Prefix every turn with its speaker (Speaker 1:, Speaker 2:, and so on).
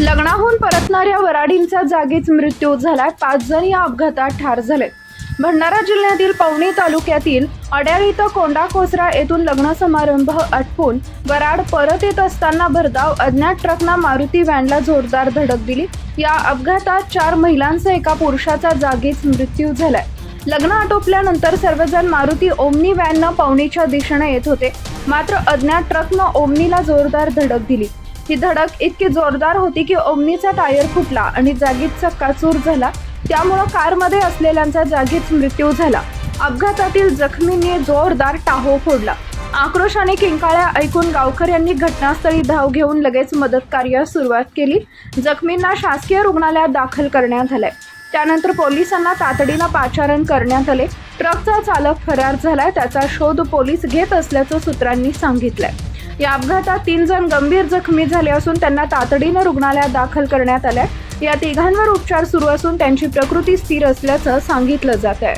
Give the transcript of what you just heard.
Speaker 1: लग्नाहून परतणाऱ्या वराडींचा जागीच मृत्यू झालाय। 5 जण या अपघातात ठार झाले। भंडारा जिल्ह्यातील पवनी तालुक्यातील अड्याळ इथं कोंडा कोसरा येथून लग्न समारंभ आटपून वराड परत येत असताना भरधाव अज्ञात ट्रकनं मारुती व्हॅनला जोरदार धडक दिली। या अपघातात 4 महिलांसह एका पुरुषाचा जागीच मृत्यू झालाय। लग्न आटोपल्यानंतर सर्वजण मारुती ओमनी व्हॅननं पवनीच्या दिशेने येत होते, मात्र अज्ञात ट्रकनं ओमनीला जोरदार धडक दिली। ही धडक इतकी जोरदार होती की ओमनीचा टायर फुटला आणि जागीच चक्काचूर झाला। त्यामुळे कारमध्ये असलेल्यांचा जागीच मृत्यू झाला। अपघातातील जखमींनी जोरदार टाहो फोडला। आक्रोशाने किंकाळ्या ऐकून गावकऱ्यांनी घटनास्थळी धाव घेऊन लगेच मदत कार्यास सुरुवात केली। जखमींना शासकीय रुग्णालयात दाखल करण्यात आले। त्यानंतर पोलिसांना तातडीने पाचारण करण्यात आले। ट्रकचा चालक फरार झालाय, त्याचा शोध पोलीस घेत असल्याचं सूत्रांनी सांगितलंय। या अपघातात 3 जण गंभीर जखमी झाले असून त्यांना तातडीने रुग्णालयात दाखल करण्यात आले। या तिघांवर उपचार सुरू असून त्यांची प्रकृती स्थिर असल्याचं सांगितलं जात आहे।